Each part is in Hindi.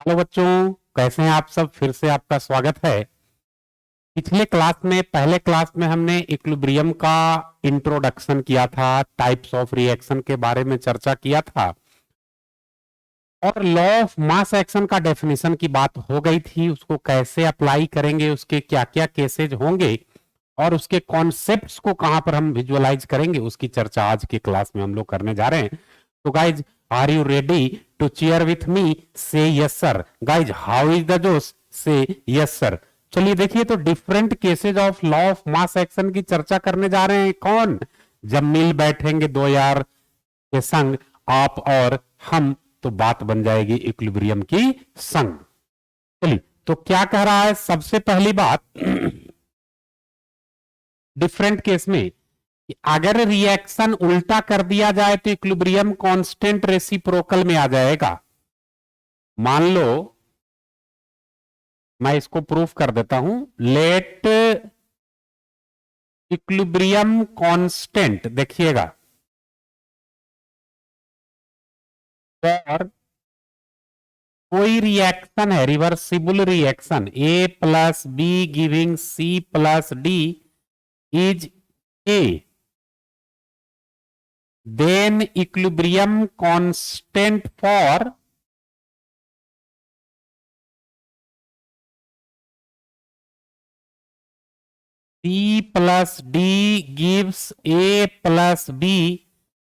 हेलो बच्चों, कैसे हैं आप सब। फिर से आपका स्वागत है। पिछले क्लास में हमने इक्विलिब्रियम का इंट्रोडक्शन किया था, टाइप्स ऑफ रिएक्शन के बारे में चर्चा किया था और लॉ ऑफ मास एक्शन का डेफिनेशन की बात हो गई थी। उसको कैसे अप्लाई करेंगे, उसके क्या क्या केसेज होंगे और उसके कॉन्सेप्ट्स को कहां पर हम विजुअलाइज करेंगे, उसकी चर्चा आज की क्लास में हम लोग करने जा रहे हैं। तो guys, are you ready to cheer with me? Say yes sir. Guys, how is the जोश? Say yes sir. चलिए देखिए, तो different cases of law of mass action की चर्चा करने जा रहे हैं। कौन? जब मिल बैठेंगे दो यार के संग, आप और हम, तो बात बन जाएगी इक्विलिब्रियम की संग। चलिए, तो क्या कह रहा है सबसे पहली बात डिफरेंट केस में कि अगर रिएक्शन उल्टा कर दिया जाए तो इक्विलिब्रियम कांस्टेंट रेसिप्रोकल में आ जाएगा। मान लो, मैं इसको प्रूफ कर देता हूं। लेट इक्विलिब्रियम कांस्टेंट, देखिएगा, और कोई रिएक्शन है, reversible reaction, A plus B giving C plus D is A, then equilibrium constant for C plus D gives A plus B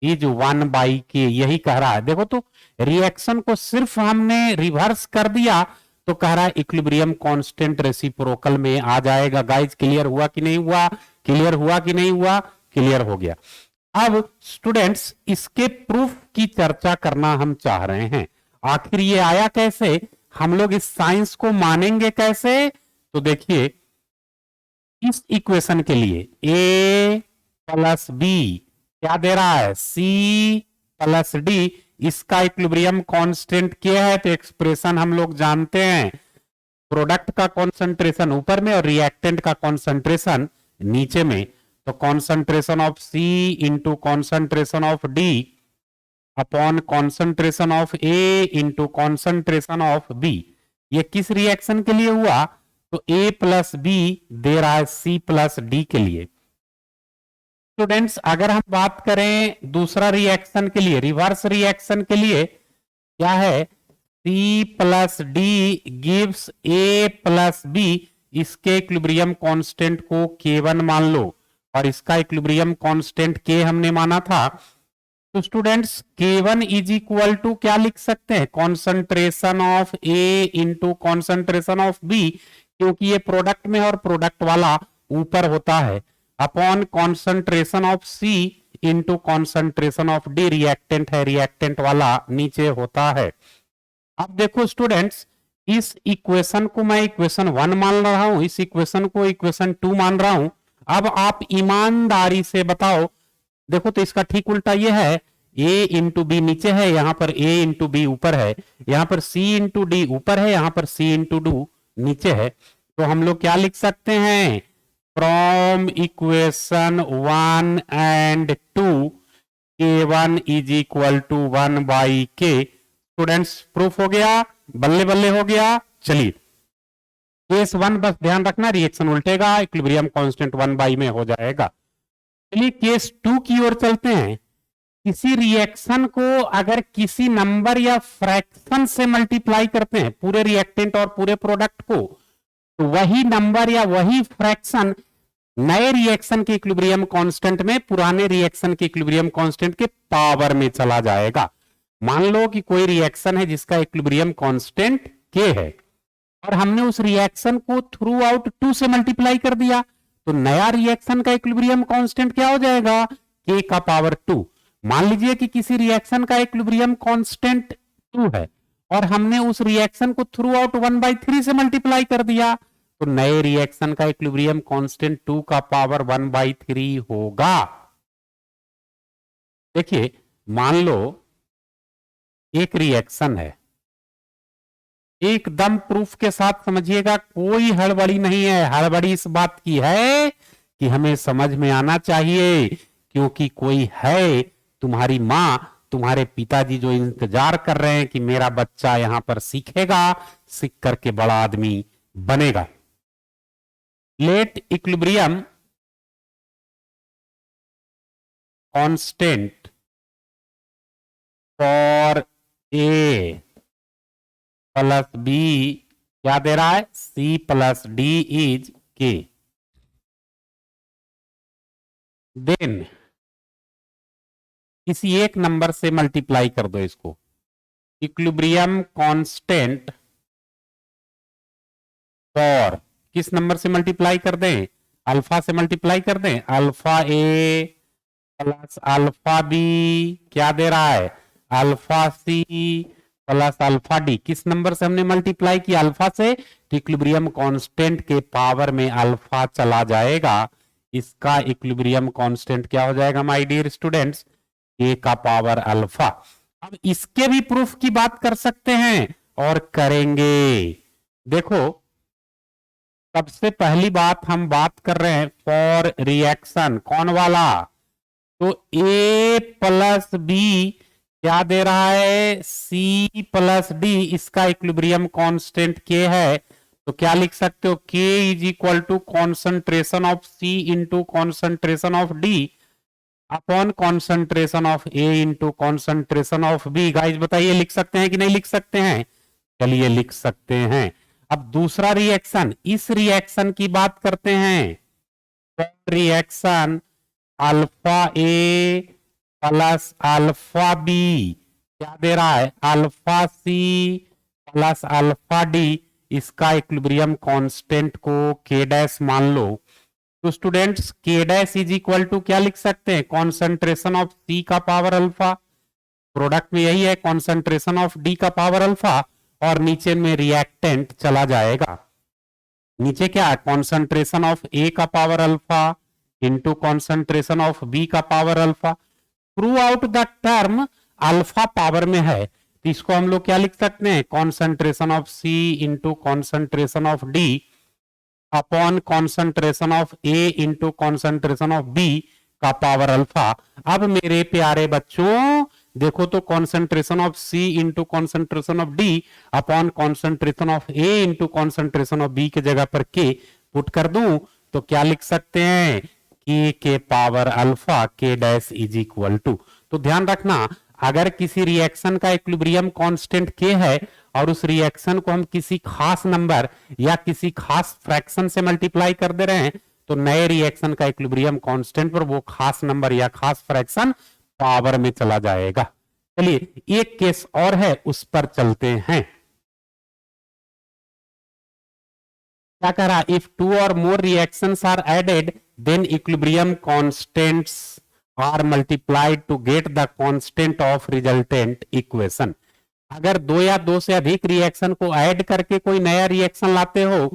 is 1/k। यही कह रहा है। देखो तो रिएक्शन को सिर्फ हमने रिवर्स कर दिया तो कह रहा है इक्विलिब्रियम कांस्टेंट रेसिप्रोकल में आ जाएगा। गाइज, क्लियर हुआ कि नहीं हुआ? क्लियर हुआ कि नहीं हुआ? क्लियर हो गया। अब स्टूडेंट्स, इसके प्रूफ की चर्चा करना हम चाह रहे हैं। आखिर ये आया कैसे, हम लोग इस साइंस को मानेंगे कैसे? तो देखिए, इस इक्वेशन के लिए a प्लस बी क्या दे रहा है? c plus D. इसका इक्विलिब्रियम कांस्टेंट क्या है? तो एक्सप्रेशन हम लोग जानते हैं, प्रोडक्ट का कॉन्सेंट्रेशन ऊपर में और रिएक्टेंट का कॉन्सेंट्रेशन नीचे में। तो concentration of C into concentration of D upon concentration of A into concentration of B। ये किस रिएक्शन के लिए हुआ? तो A प्लस बी दे रहा है C प्लस डी के लिए। स्टूडेंट्स, अगर हम बात करें दूसरा रिएक्शन के लिए, रिवर्स रिएक्शन के लिए, क्या है? C plus D gives A plus B. इसके इक्विलिब्रियम कांस्टेंट को K1 मान लो और इसका इक्विलिब्रियम कांस्टेंट K हमने माना था। तो students, K1 is equal to क्या लिख सकते हैं? Concentration of A into concentration of B, क्योंकि ये प्रोडक्ट में और प्रोडक्ट वाला ऊपर होता है, upon concentration of C into concentration of D, reactant है, रिएक्टेंट वाला नीचे होता है। अब देखो स्टूडेंट्स, इस इक्वेशन को मैं इक्वेशन 1 मान रहा हूं, इस इक्वेशन को इक्वेशन 2 मान रहा हूं। अब आप ईमानदारी से बताओ, देखो तो इसका ठीक उल्टा ये है, a इंटू बी नीचे है, यहां पर a इंटू बी ऊपर है, यहां पर c इंटू डी ऊपर है, यहां पर c इंटू डी नीचे है। तो हम लोग क्या लिख सकते हैं? From equation 1 and 2 K1 is equal to 1/k। Students, proof हो गया, बल्ले बल्ले हो गया। चलिए, केस 1 बस ध्यान रखना, रिएक्शन उल्टेगा, इक्विलिब्रियम कांस्टेंट 1/में हो जाएगा। चलिए केस 2 की ओर चलते हैं। किसी रिएक्शन को अगर किसी नंबर या फ्रैक्शन से मल्टीप्लाई करते हैं, पूरे रिएक्टेंट और पूरे प्रोडक्ट को, तो वही नंबर या वही फ्रैक्शन नए रिएक्शन के इक्विलिब्रियम कांस्टेंट में पुराने रिएक्शन के इक्विलिब्रियम कांस्टेंट के पावर में चला जाएगा। मान लो कि कोई रिएक्शन है जिसका इक्विलिब्रियम कांस्टेंट K है और हमने उस रिएक्शन को थ्रू आउट 2 से मल्टीप्लाई कर दिया, तो नया रिएक्शन का इक्विलिब्रियम कांस्टेंट क्या हो जाएगा? K का पावर 2। मान लीजिए कि किसी रिएक्शन का इक्विलिब्रियम कांस्टेंट 2 है और हमने उस रिएक्शन को थ्रू आउट 1/3 से मल्टीप्लाई कर दिया, तो नए रिएक्शन का इक्विलिब्रियम कांस्टेंट 2 का पावर 1/3 होगा। देखिए, मान लो एक रिएक्शन है, एकदम प्रूफ के साथ समझिएगा, कोई हड़बड़ी नहीं है। हड़बड़ी इस बात की है कि हमें समझ में आना चाहिए, क्योंकि कोई है, तुम्हारी मां तुम्हारे पिताजी जो इंतजार कर रहे हैं कि मेरा बच्चा यहां पर सीखेगा, सीख करके बड़ा आदमी बनेगा। Let equilibrium constant for A plus B क्या दे रहा है, C plus D is K. Then किसी एक नंबर से मल्टीप्लाई कर दो इसको। इक्विलिब्रियम कांस्टेंट फॉर किस नंबर से मल्टीप्लाई कर दें, अल्फा से मल्टीप्लाई कर दें। Alpha A plus alpha B क्या दे रहा है, alpha C plus alpha D. किस नंबर से हमने मल्टीप्लाई किया, अल्फा से। तो इक्विलिब्रियम कांस्टेंट के पावर में अल्फा चला जाएगा, इसका इक्विलिब्रियम कांस्टेंट क्या हो जाएगा माय डियर स्टूडेंट्स, ए का पावर अल्फा। अब इसके भी प्रूफ की बात कर सकते हैं और करेंगे। देखो सबसे पहली बात हम बात कर रहे हैं फॉर रिएक्शन, कौन वाला, तो ए प्लस बी क्या दे रहा है, सी प्लस डी, इसका इक्विलिब्रियम कांस्टेंट के है। तो क्या लिख सकते हो, K is equal to concentration of C into concentration of D upon concentration of A into concentration of B. Guys बताइए लिख सकते हैं कि नहीं लिख सकते हैं, चलिए लिख सकते हैं। अब दूसरा रिएक्शन, इस रिएक्शन की बात करते हैं। Reaction alpha A plus alpha B क्या दे रहा है, alpha C plus alpha D, इसका इक्विलिब्रियम कांस्टेंट को के डैश मान लो। तो स्टूडेंट्स के डैश इज इक्वल टू क्या लिख सकते हैं, कॉन्सेंट्रेशन ऑफ सी का पावर अल्फा, प्रोडक्ट में यही है कॉन्सेंट्रेशन ऑफ डी का पावर अल्फा, और नीचे में रिएक्टेंट चला जाएगा। नीचे क्या है, कॉन्सेंट्रेशन ऑफ ए का power alpha into concentration of B का power alpha. Throughout the term alpha power में है, तो इसको हम लोग क्या लिख सकते हैं, concentration of C into concentration of D upon concentration of A into concentration of B का पावर अल्फा। अब मेरे प्यारे बच्चों देखो तो concentration of C into concentration of D upon concentration of A into concentration of B के जगह पर के पुट कर दूं तो क्या लिख सकते हैं, के पावर अल्फा के डैश इज इक्वल टू। तो ध्यान रखना अगर किसी रिएक्शन का इक्विलिब्रियम कांस्टेंट के है और उस रिएक्शन को हम किसी खास नंबर या किसी खास फ्रैक्शन से मल्टीप्लाई कर दे रहे हैं तो नए रिएक्शन का इक्विलिब्रियम कांस्टेंट पर वो खास नंबर या खास फ्रैक्शन पावर में चला जाएगा। चलिए एक केस और है उस पर चलते हैं। क्या कह रहा, if two or more reactions are added then equilibrium constants are multiplied to get the constant of resultant equation. अगर दो या दो से अधिक रिएक्शन को ऐड करके कोई नया रिएक्शन लाते हो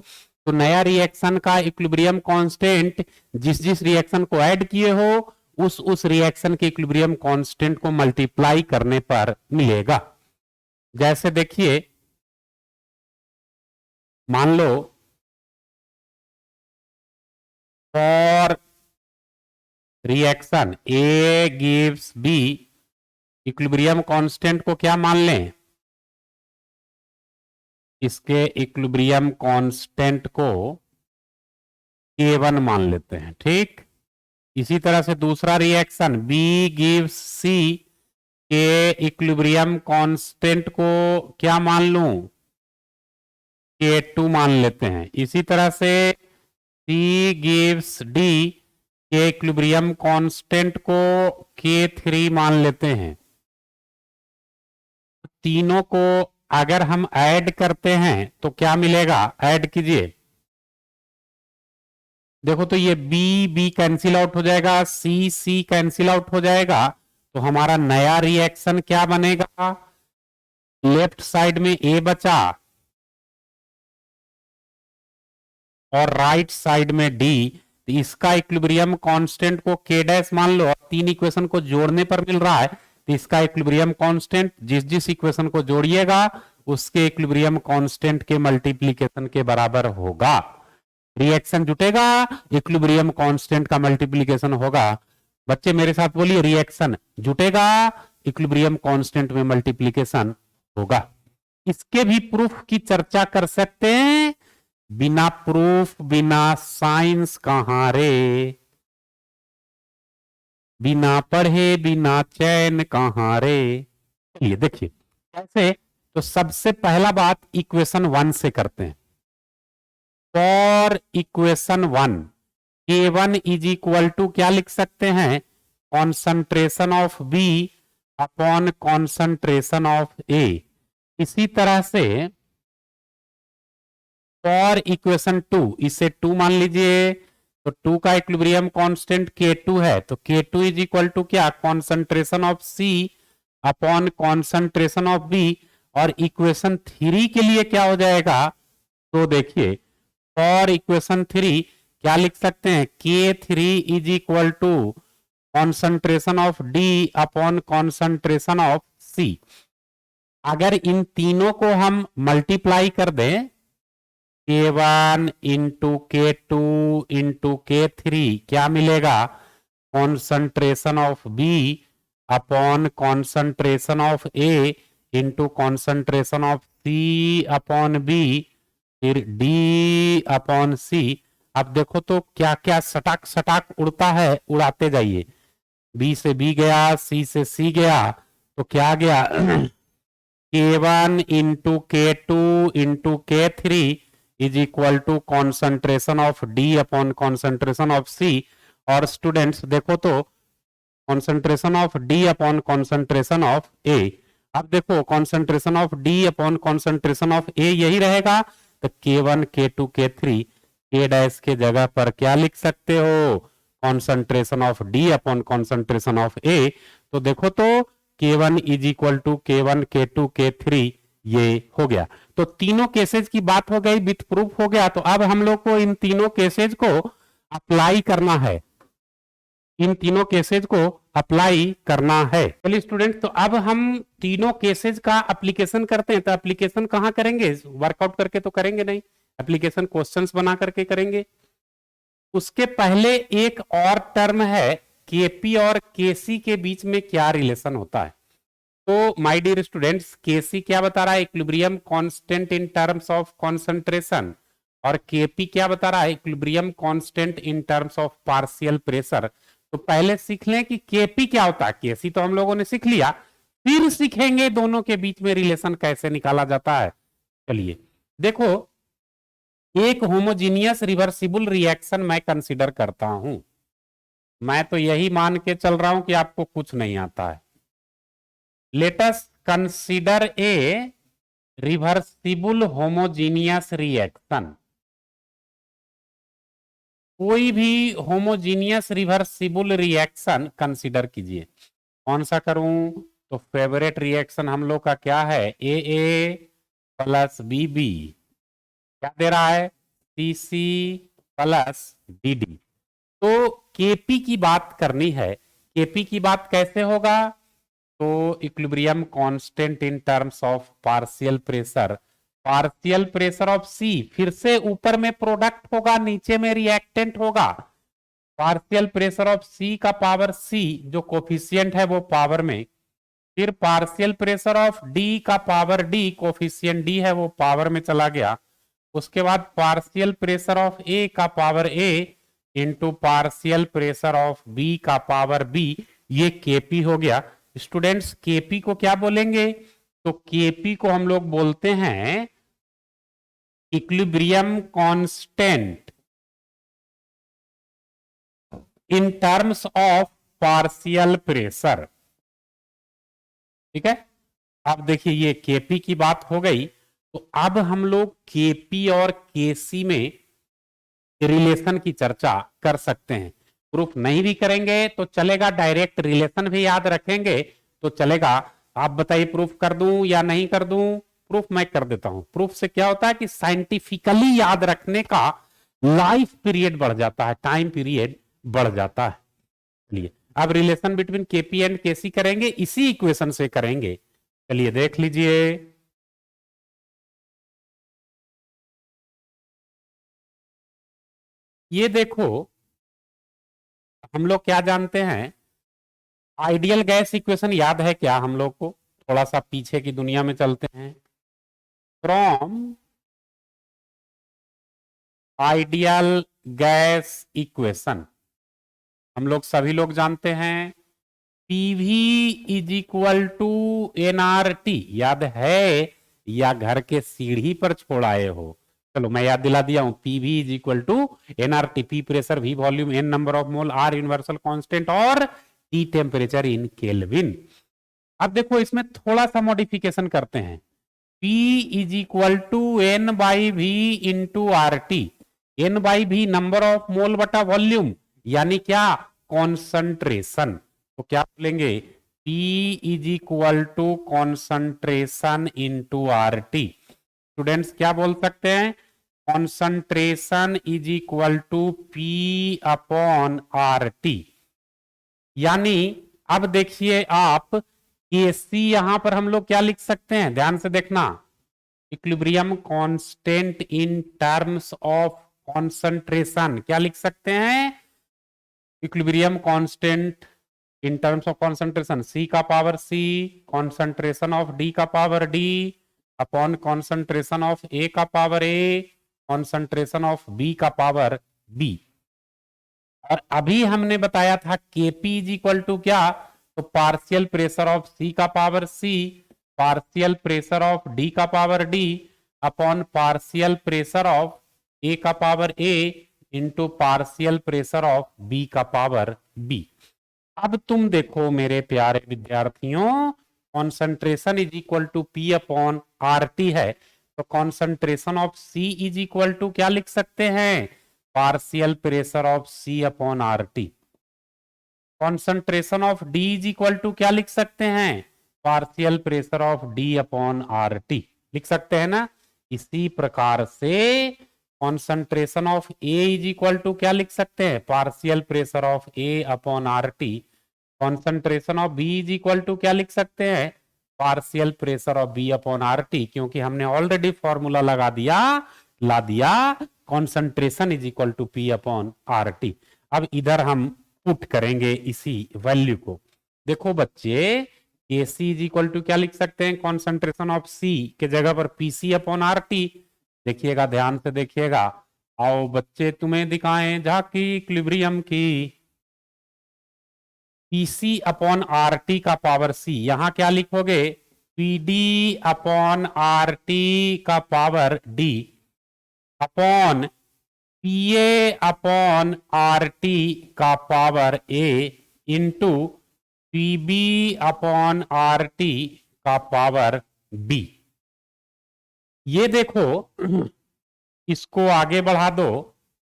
तो नया रिएक्शन का इक्विलिब्रियम कांस्टेंट जिस जिस रिएक्शन को ऐड किए हो उस रिएक्शन के इक्विलिब्रियम कांस्टेंट को मल्टीप्लाई करने पर मिलेगा। जैसे देखिए मान लो for reaction A gives B, equilibrium constant को क्या मान लें, इसके इक्विलिब्रियम कांस्टेंट को K1 मान लेते हैं, ठीक। इसी तरह से दूसरा रिएक्शन B गिव्स C के इक्विलिब्रियम कांस्टेंट को क्या मान लूं, K2 मान लेते हैं। इसी तरह से C गिव्स D के इक्विलिब्रियम कांस्टेंट को K3 मान लेते हैं। तीनों को अगर हम ऐड करते हैं तो क्या मिलेगा, ऐड कीजिए। देखो तो ये बी बी कैंसिल आउट हो जाएगा, सी सी कैंसिल आउट हो जाएगा, तो हमारा नया रिएक्शन क्या बनेगा, लेफ्ट साइड में ए बचा और राइट साइड में डी। तो इसका इक्विलिब्रियम कांस्टेंट को के डैश मान लो और तीन इक्वेशन को जोड़ने पर मिल रहा है तो इसका इक्विलिब्रियम कांस्टेंट जिस जिस इक्वेशन को जोड़िएगा उसके इक्विलिब्रियम कांस्टेंट के मल्टीप्लिकेशन के बराबर होगा। रिएक्शन जुटेगा, इक्विलिब्रियम कांस्टेंट का मल्टीप्लिकेशन होगा। बच्चे मेरे साथ बोलिए, रिएक्शन जुटेगा, इक्विलिब्रियम कांस्टेंट में मल्टीप्लिकेशन होगा। इसके भी प्रूफ की चर्चा कर सकते हैं। बिना प्रूफ बिना साइंस कहां रे, बिना पढ़े बिना चैन कहां रे। चलिए देखिए कैसे। तो सबसे पहला बात इक्वेशन 1 से करते हैं। For equation 1 K1 is equal to क्या लिख सकते हैं, concentration of B upon concentration of A. इसी तरह से फॉर इक्वेशन 2, इसे 2 मान लीजिए, तो 2 का इक्विलिब्रियम कांस्टेंट K2 है, तो K2 इज इक्वल टू क्या, concentration of C upon concentration of B। और इक्वेशन 3 के लिए क्या हो जाएगा, तो देखिए फॉर इक्वेशन 3 क्या लिख सकते हैं, K3 is equal to concentration of D upon concentration of C। अगर इन तीनों को हम मल्टीप्लाई कर दें, K1 into K2 into K3 क्या मिलेगा, concentration of B upon concentration of A into concentration of C upon B, फिर D अपॉन C। अब देखो तो क्या क्या सटाक सटाक उड़ता है, उड़ाते जाइए। B से B गया, C से C गया, तो क्या गया K1 into K2 into K3 is equal to concentration of D upon concentration of C। और स्टूडेंट्स देखो तो concentration of D upon concentration of A। अब देखो concentration of D upon concentration of A यही रहेगा, तो K1 K2 K3 K dash के जगह पर क्या लिख सकते हो, concentration of D upon concentration of A। तो देखो तो K1 is equal to K1 K2 K3 ये हो गया। तो तीनों केसेज की बात हो गई, विथ प्रूफ हो गया। तो अब हम लोग को इन तीनों केसेज को अप्लाई करना है, इन तीनों केसेज को अप्लाई करना है। चलिए स्टूडेंट, तो अब हम तीनों केसेज का एप्लीकेशन करते हैं। तो एप्लीकेशन कहां करेंगे, वर्कआउट करके तो करेंगे नहीं, एप्लीकेशन क्वेश्चंस बना करके करेंगे। उसके पहले एक और टर्म है, केपी और केसी के बीच में क्या रिलेशन होता है। तो माय डियर स्टूडेंट्स, केसी क्या बता रहा है, equilibrium constant in terms of concentration, और केपी क्या बता रहा है, equilibrium constant in terms of partial pressure. तो पहले सीख लें कि केपी क्या होता है, केसी तो हम लोगों ने सीख लिया, फिर सीखेंगे दोनों के बीच में रिलेशन कैसे निकाला जाता है। चलिए देखो, एक होमोजीनियस रिवर्सिबल रिएक्शन मैं कंसीडर करता हूं। मैं तो यही मान के चल रहा हूं कि आपको कुछ नहीं आता है। Let us consider a reversible homogeneous reaction. कोई भी होमोजीनियस रिवर्सिबल रिएक्शन कंसीडर कीजिए। कौन सा करूं, तो फेवरेट रिएक्शन हम लोग का क्या है, ए प्लस बी क्या दे रहा है, सी प्लस डी। तो केपी की बात करनी है। केपी की बात कैसे होगा, तो equilibrium constant in terms of partial pressure, partial pressure of C, फिर से ऊपर में प्रोडक्ट होगा, नीचे में रिएक्टेंट होगा। पार्शियल प्रेशर ऑफ सी का पावर सी, जो कोफिशियंट है वो पावर में, फिर पार्शियल प्रेशर ऑफ डी का पावर डी, कोफिशियंट डी है वो पावर में चला गया। उसके बाद पार्शियल प्रेशर ऑफ ए का power A into partial pressure of B का पावर बी, ये केपी हो गया। स्टूडेंट्स केपी को क्या बोलेंगे, तो केपी को हम लोग बोलते हैं equilibrium constant in terms of partial pressure. ठीक है, अब देखिए ये केपी की बात हो गई। तो अब हम लोग केपी और केसी में रिलेशन की चर्चा कर सकते हैं। प्रूफ नहीं भी करेंगे तो चलेगा, डायरेक्ट रिलेशन भी याद रखेंगे तो चलेगा। आप बताइए प्रूफ कर दूं या नहीं कर दूं, प्रूफ मैं कर देता हूं। प्रूफ से क्या होता है कि साइंटिफिकली याद रखने का लाइफ पीरियड बढ़ जाता है, टाइम पीरियड बढ़ जाता है। चलिए अब रिलेशन बिटवीन केपी एंड केसी करेंगे, इसी इक्वेशन से करेंगे। चलिए देख लीजिए, ये देखो हम लोग क्या जानते हैं, आइडियल गैस इक्वेशन याद है क्या हम लोग को? थोड़ा सा पीछे की दुनिया में चलते हैं। फ्रॉम आइडियल गैस इक्वेशन हम लोग सभी लोग जानते हैं PV is equal to NRT. याद है या घर के सीढ़ी पर छोड़ आए हो? चलो मैं याद दिला दिया हूं। PV is equal to NRT, P pressure, V volume, N number of mole, R universal constant और टी टेम्परेचर इन केल्विन। अब देखो इसमें थोड़ा सा मॉडिफिकेशन करते हैं। P is equal to N by V into R T. N by V number of mole बटा वॉल्यूम, यानी क्या? कॉन्सेंट्रेशन। तो क्या बोलेंगे? P is equal to concentration into R T. Students क्या बोल सकते हैं? Concentration is equal to P upon R T. यानी अब देखिए आप, केसी यहां पर हम लोग क्या लिख सकते हैं? ध्यान से देखना। Equilibrium constant in terms of concentration क्या लिख सकते हैं? Equilibrium constant in terms of concentration C का power C, concentration of D का power D upon concentration of A का power A, concentration of B का पावर बी। और अभी हमने बताया था केपी इज इक्वल टू क्या? तो पार्शियल प्रेशर ऑफ सी का power C, partial pressure of D का power D upon partial pressure of A का power A into partial pressure of B का पावर बी। अब तुम देखो मेरे प्यारे विद्यार्थियों, concentration is equal to P upon R T है, तो concentration of C is equal to क्या लिख सकते हैं? Partial pressure of C upon R T. Concentration of D is equal to क्या लिख सकते हैं? Partial pressure of D upon R T. लिख सकते हैं ना? इसी प्रकार से concentration of A is equal to क्या लिख सकते हैं? Partial pressure of A upon R T. Concentration of B is equal to क्या लिख सकते हैं? Partial pressure of B upon R T, क्योंकि हमने ऑलरेडी फॉर्मूला ला दिया concentration is equal to P upon R T. अब इधर हम पुट करेंगे इसी वैल्यू को। देखो बच्चे, के सी इज इक्वल टू क्या लिख सकते हैं? कॉन्सेंट्रेशन ऑफ सी के जगह पर पीसी अपॉन आर टी। देखिएगा, ध्यान से देखिएगा। आओ बच्चे तुम्हें दिखाएं झांकी इक्विलिब्रियम की। पीसी अपॉन आर टी का पावर सी, यहां क्या लिखोगे? पीडी अपॉन आर टी का power D upon P A upon R T का power A into P B upon R T का पावर बी। ये देखो, इसको आगे बढ़ा दो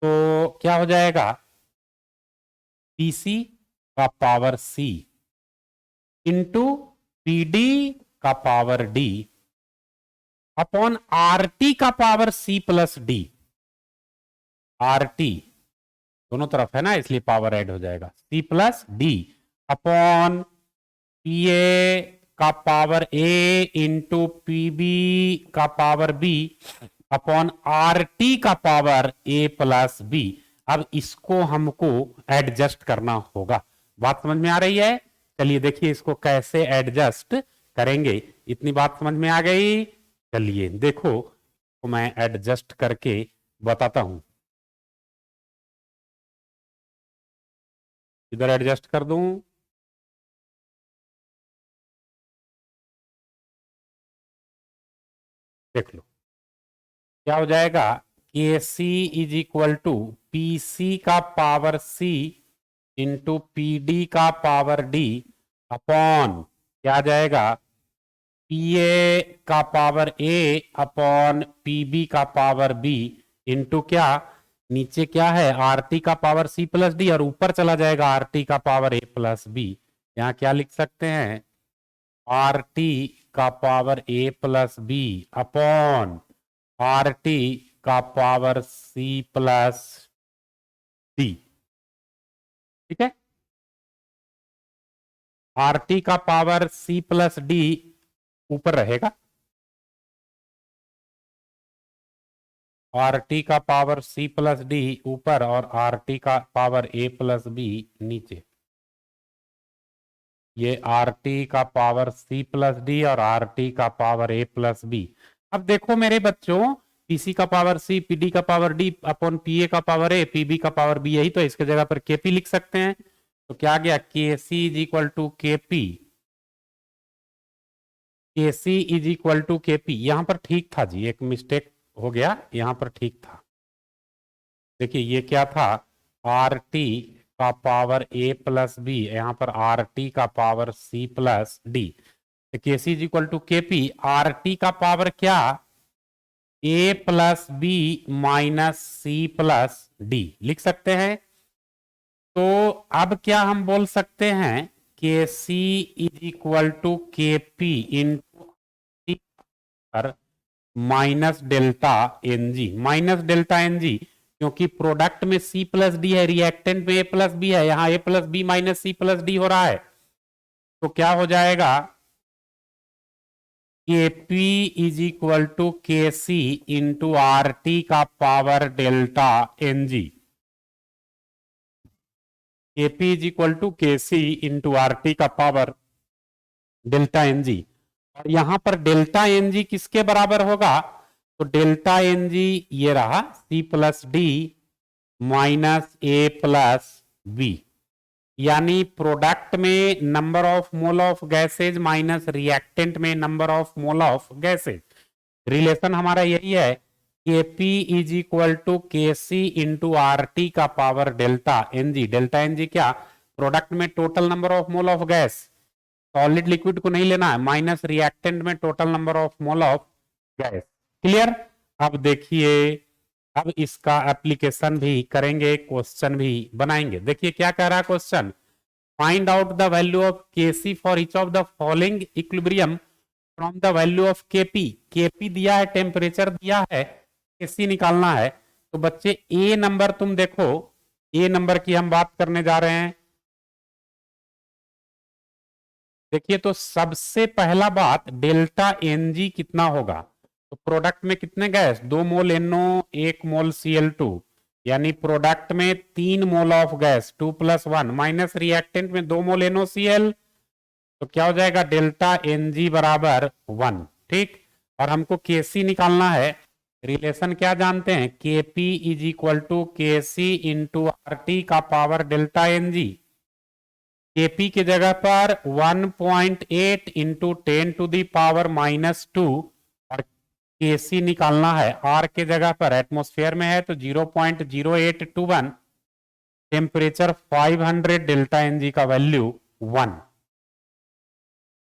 तो क्या हो जाएगा? पीसी का पावर सी इंटू पीडी का पावर डी अपॉन आरटी का power C plus D. RT दोनों तरफ है ना, इसलिए पावर ऐड हो जाएगा। C plus D upon PA का पावर ए इंटू पीबी का पावर बी अपॉन आरटी का पावर ए प्लस बी। अब इसको हमको एडजस्ट करना होगा। बात समझ में आ रही है? चलिए देखिए इसको कैसे एडजस्ट करेंगे। इतनी बात समझ में आ गई? चलिए देखो, तो मैं एडजस्ट करके बताता हूं। इधर एडजस्ट कर दूं, देख लो क्या हो जाएगा। K C is equal to P C का power C into P D का पावर डी अपॉन क्या आ जाएगा? पी ए का power A upon P B का पावर बी इंटू क्या? नीचे क्या है? आर टी का पावर सी प्लस डी, और ऊपर चला जाएगा आर टी का पावर ए प्लस बी। यहाँ क्या लिख सकते हैं? आर टी का power A plus B upon R T का पावर सी प्लस डी। ठीक है, आर टी का पावर सी प्लस डी ऊपर रहेगा, आर टी का पावर सी प्लस डी ऊपर और आर टी का पावर ए प्लस बी नीचे। ये आर टी का पावर सी प्लस डी और आर टी का पावर ए प्लस बी। अब देखो मेरे बच्चों, पीसी का पावर सी, पीडी का पावर डी अपॉन पीए का पावर ए, पीबी का पावर बी, यही तो इसके जगह पर केपी लिख सकते हैं। तो क्या आ गया, के C is equal to KP, के C is equal to KP. यहां पर ठीक था जी, एक मिस्टेक हो गया, यहां पर ठीक था। देखिए ये क्या था, आर टी का पावर ए प्लस बी, यहां पर आर टी का power C plus D. K C is equal to KP, R T का पावर क्या, A plus B minus C plus D लिख सकते हैं। तो अब क्या हम बोल सकते हैं, K C is equal to K P into minus delta N G, minus delta N G, क्योंकि प्रोडक्ट में सी प्लस डी है, रिएक्टेंट में ए प्लस बी है, यहां A plus B minus C plus D हो रहा है। तो क्या हो जाएगा, के P is equal to K C into R T का power delta N G. KP is equal to K C into R T का पावर डेल्टा एन जी। और यहां पर डेल्टा एन जी किसके बराबर होगा, तो डेल्टा एन जी ये रहा C plus D minus A plus B, यानी प्रोडक्ट में number of mole of gases minus reactant में number of mole of gases. Relation हमारा यही है, K P is equal to K C into R T का power delta N G. Delta N G क्या, प्रोडक्ट में total number of mole of gas, solid liquid को नहीं लेना है, माइनस रिएक्टेंट में total number of mole of gas. Clear. अब देखिए, अब इसका एप्लीकेशन भी करेंगे, क्वेश्चन भी बनाएंगे। देखिए क्या कह रहा है question, find out the value of KC for each of the following equilibrium from the value of KP. KP दिया है, टेम्परेचर दिया है, केसी निकालना है। तो बच्चे ए नंबर तुम देखो, ए नंबर की हम बात करने जा रहे हैं। देखिए तो सबसे पहला बात, डेल्टा एन जी कितना होगा, तो प्रोडक्ट में कितने गैस, 2 मोल एनओ 1 मोल Cl2, यानी प्रोडक्ट में 3 मोल ऑफ गैस 2 + 1 माइनस रिएक्टेंट में 2 मोल NaCl, तो क्या हो जाएगा, डेल्टा एन जी बराबर 1। ठीक, और हमको केसी निकालना है। रिलेशन क्या जानते हैं, के P is equal to K C into R T का power delta N G. KP की जगह पर 1.8 इंटू 10⁻⁻², और केसी निकालना है, आर के जगह पर एटमॉस्फेयर में है तो 0.0821, टेम्परेचर 500, डेल्टा एन जी का वैल्यू 1।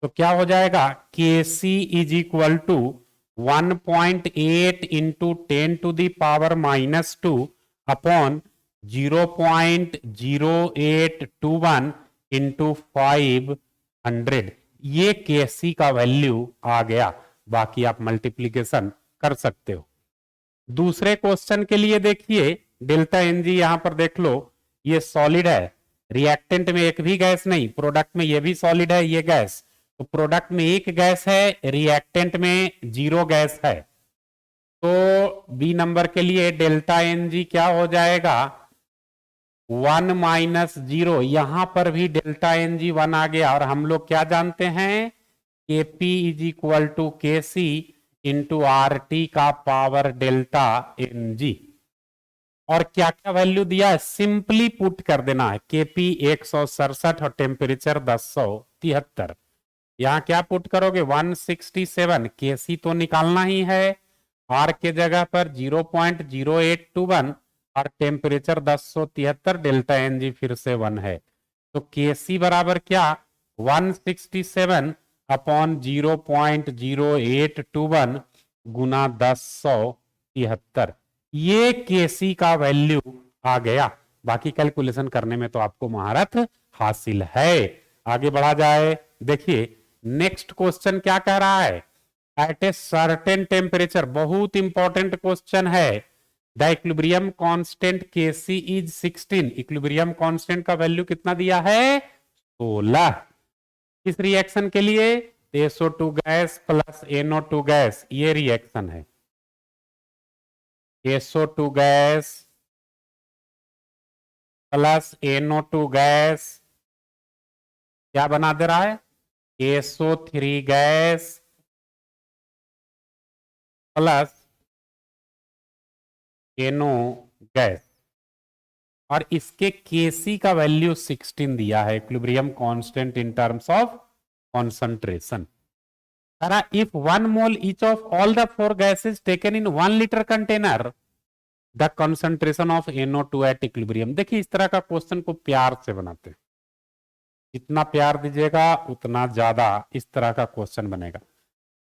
तो क्या हो जाएगा, K C is equal to 1.8 into 10⁻⁻² upon 0.0821 into 500। ये केसी का वैल्यू आ गया। बाकी आप मल्टीप्लीकेशन कर सकते हो। दूसरे क्वेश्चन के लिए देखिए, डेल्टा एन जी यहां पर देख लो, ये सॉलिड है, रिएक्टेंट में एक भी गैस नहीं, प्रोडक्ट में ये भी सॉलिड है ये गैस, तो प्रोडक्ट में 1 गैस है, रिएक्टेंट में 0 गैस है। तो बी नंबर के लिए डेल्टा एन जी क्या हो जाएगा, 1 - 0, यहां पर भी डेल्टा एन जी 1 आ गया। और हम लोग क्या जानते हैं, के P is equal to K C into R T का पावर डेल्टा एन जी। और क्या क्या वैल्यू दिया है, सिंपली पुट कर देना है, के पी 167 और टेम्परेचर 1073। यहां क्या पुट करोगे, 167, के सी तो निकालना ही है, आर के जगह पर 0.0821 और टेम्परेचर 1073, डेल्टा एन जी फिर से 1 है। तो के सी बराबर क्या, 167 अपॉन 0.0821 गुना 1073, ये केसी का वैल्यू आ गया। बाकी कैलकुलेशन करने में तो आपको महारत हासिल है। आगे बढ़ा जाए, देखिए नेक्स्ट क्वेश्चन क्या कह रहा है, एट ए सर्टेन टेम्परेचर, बहुत इंपॉर्टेंट क्वेश्चन है, the equilibrium constant KC is 16। Equilibrium constant का वैल्यू कितना दिया है, 16। किस रिएक्शन के लिए, SO2 gas plus NO2 gas, ये रिएक्शन है, SO2 gas plus NO2 gas क्या बना दे रहा है, SO3 gas plus NO gas, और इसके Kc का वैल्यू 16 दिया है, equilibrium constant in terms of concentration. If 1 mole each of all the 4 gases taken in 1 litre container, the concentration of NO2 at equilibrium. देखिए इस तरह का क्वेश्चन को प्यार से बनाते हैं, जितना प्यार दीजिएगा उतना ज्यादा इस तरह का क्वेश्चन बनेगा।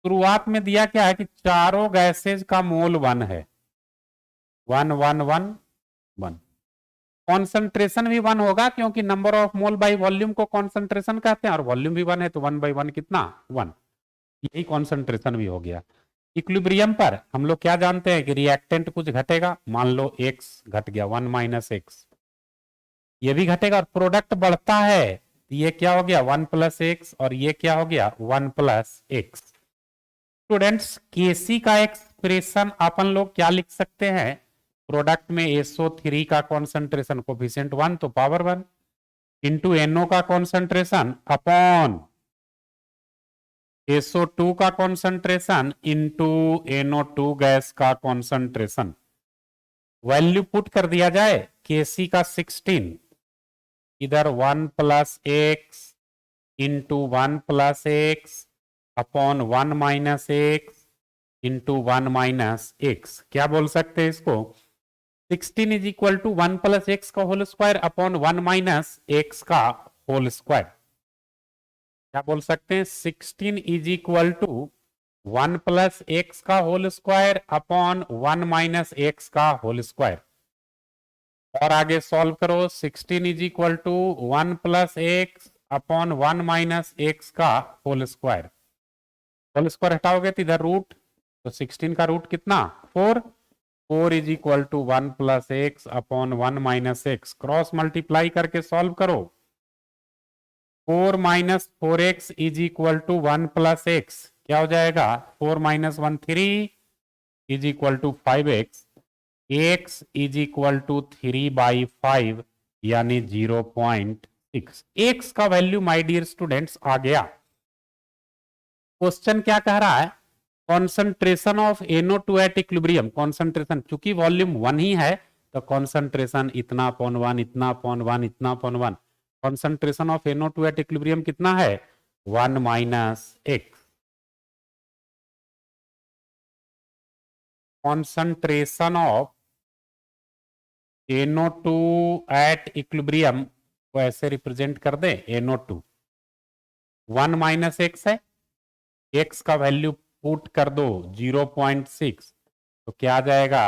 शुरुआत में दिया क्या है कि चारों गैसेज का मोल 1 है, 1 1 1 1। कॉन्सेंट्रेशन भी 1 होगा क्योंकि number of mole by volume को कॉन्सेंट्रेशन कहते हैं, और वॉल्यूम भी 1 है तो 1/1 कितना 1, यही कॉन्सेंट्रेशन भी हो गया। इक्विलिब्रियम पर हम लोग क्या जानते हैं कि रिएक्टेंट कुछ घटेगा, मान लो x घट गया 1 - x, ये भी घटेगा, और प्रोडक्ट बढ़ता है, ये क्या हो गया 1 + x, और ये क्या हो गया 1 + x। स्टूडेंट्स केसी का एक्सप्रेशन अपन लोग क्या लिख सकते हैं, प्रोडक्ट में SO3 का कॉन्सेंट्रेशन कोफिशिएंट 1 तो पावर 1 इंटू NO का कॉन्सेंट्रेशन अपॉन SO2 का कॉन्सेंट्रेशन इंटू NO2 गैस का कॉन्सेंट्रेशन। वैल्यू पुट कर दिया जाए, Kc का 16, इधर 1 + x into 1 + x upon 1 - x into 1 - x। क्या बोल सकते हैं इसको, 16 इज इक्वल टू 1 + x का होल स्क्वायर अपॉन 1 - x का होल स्क्वायर। क्या बोल सकते हैं, 16 इज इक्वल टू 1 + x का होल स्क्वायर अपॉन 1 - x का होल स्क्वायर। और आगे सॉल्व करो, 16 is equal to 1 + x upon 1 - x का होल स्क्वायर। होल स्क्वायर हटाओगे तो इधर रूट, तो 16 का रूट कितना 4, 4 is equal to 1 + x upon 1 - x, cross multiply करके सॉल्व करो, 4 - 4x is equal to 1 + x, क्या हो जाएगा 4 - 1 3 is equal to 5x, x is equal to 3/5 यानी 0.6। x का वैल्यू माय डियर स्टूडेंट्स आ गया। क्वेश्चन क्या कह रहा है, concentration of NO2 at equilibrium, concentration चूंकि वॉल्यूम 1 ही है तो कॉन्सेंट्रेशन इतना अपॉन 1 इतना अपॉन 1 इतना upon 1। Concentration of NO2 at equilibrium कितना है 1 - x। Concentration of NO2 at equilibrium को ऐसे रिप्रेजेंट कर दे, NO2 1 - x है, x का वैल्यू पुट कर दो 0.6, तो क्या आ जाएगा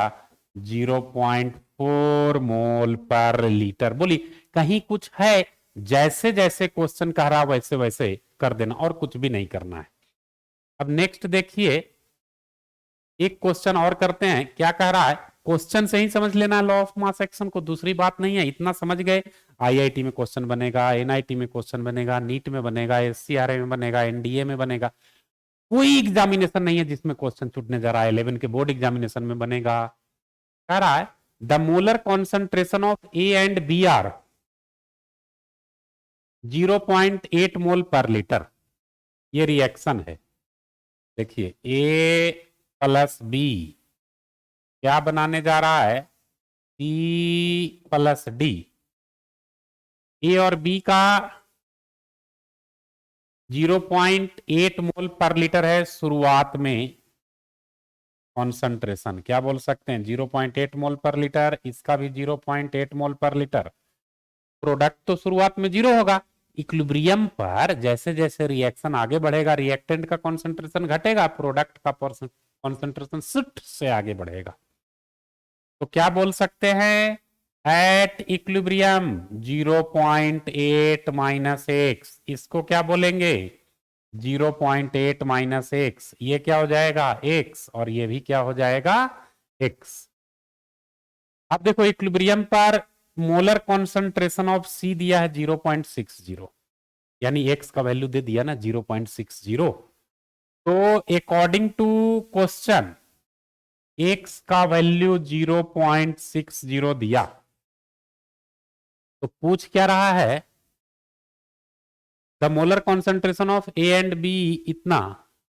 0.4 मोल पर लीटर। बोली कहीं कुछ है, जैसे जैसे क्वेश्चन कह रहा वैसे वैसे कर देना, और कुछ भी नहीं करना है। अब नेक्स्ट देखिए, एक क्वेश्चन और करते हैं, क्या कह रहा है, क्वेश्चन से ही समझ लेना लॉ ऑफ मास एक्शन को, दूसरी बात नहीं है, इतना समझ गए। IIT में क्वेश्चन बनेगा, NIT में क्वेश्चन बनेगा, नीट में बनेगा, SCRA में बनेगा, NDA में बनेगा, कोई एग्जामिनेशन नहीं है जिसमें क्वेश्चन छूटने जा रहा है। 11 के बोर्ड एग्जामिनेशन में बनेगा। कह रहा है the molar concentration of A and B are 0.8 mole per litre, ये रिएक्शन है। देखिए A + B क्या बनाने जा रहा है, C + D। A और B का 0.8 मोल पर लीटर है शुरुआत में कॉन्सेंट्रेशन, क्या बोल सकते हैं 0.8 मोल पर लीटर, इसका भी 0.8 मोल पर लीटर। प्रोडक्ट तो शुरुआत में 0 होगा, इक्विलिब्रियम पर जैसे जैसे रिएक्शन आगे बढ़ेगा रिएक्टेंट का कॉन्सेंट्रेशन घटेगा, प्रोडक्ट का कॉन्सेंट्रेशन शिफ्ट से आगे बढ़ेगा। तो क्या बोल सकते हैं, एट इक्विलिब्रियम 0.8 - x, इसको क्या बोलेंगे 0.8 - x, ये क्या हो जाएगा x, और ये भी क्या हो जाएगा x। अब देखो इक्विलिब्रियम पर मोलर कॉन्सेंट्रेशन ऑफ C दिया है 0.60, यानी x का वैल्यू दे दिया ना 0.60, तो अकॉर्डिंग टू क्वेश्चन x का वैल्यू 0.60 दिया, तो पूछ क्या रहा है, the molar concentration of A and B इतना,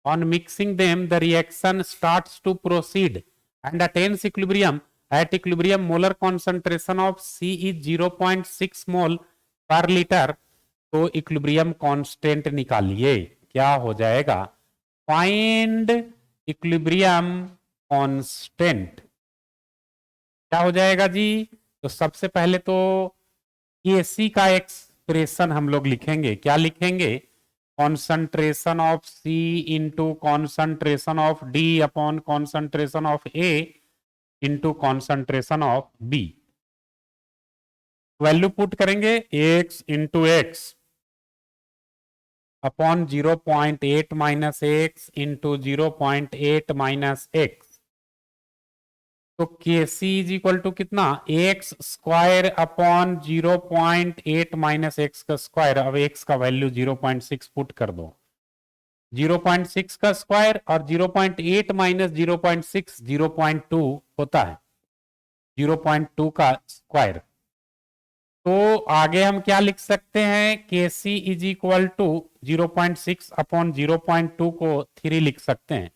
on mixing them the reaction starts to proceed and attains equilibrium, at equilibrium molar concentration of C is 0.6 mole per litre. तो इक्विलिब्रियम कांस्टेंट निकालिए, क्या हो जाएगा, फाइंड इक्विलिब्रियम कांस्टेंट। क्या हो जाएगा जी, तो सबसे पहले तो Kc का एक्सप्रेशन हम लोग लिखेंगे, क्या लिखेंगे, concentration of C into concentration of D upon concentration of A into concentration of B। Value put करेंगे x into x upon 0.8 minus x into 0.8 minus x. तो Kc इज इक्वल टू कितना, x square upon 0.8 minus x का स्क्वायर। अब एक्स का वैल्यू 0.6 पुट कर दो, 0.6 का स्क्वायर और 0.8 माइनस 0.6 0.2 होता है, 0.2 का स्क्वायर। तो आगे हम क्या लिख सकते हैं, Kc is equal to 0.6 upon 0.2 को 3 लिख सकते हैं,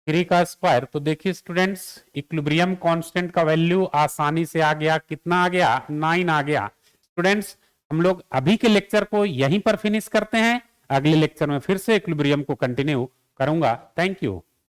3 का स्क्वायर। तो देखिए स्टूडेंट्स, इक्विलिब्रियम कांस्टेंट का वैल्यू आसानी से आ गया, कितना आ गया, 9 आ गया। स्टूडेंट्स हम लोग अभी के लेक्चर को यहीं पर फिनिश करते हैं, अगले लेक्चर में फिर से इक्विलिब्रियम को कंटिन्यू करूंगा। Thank you.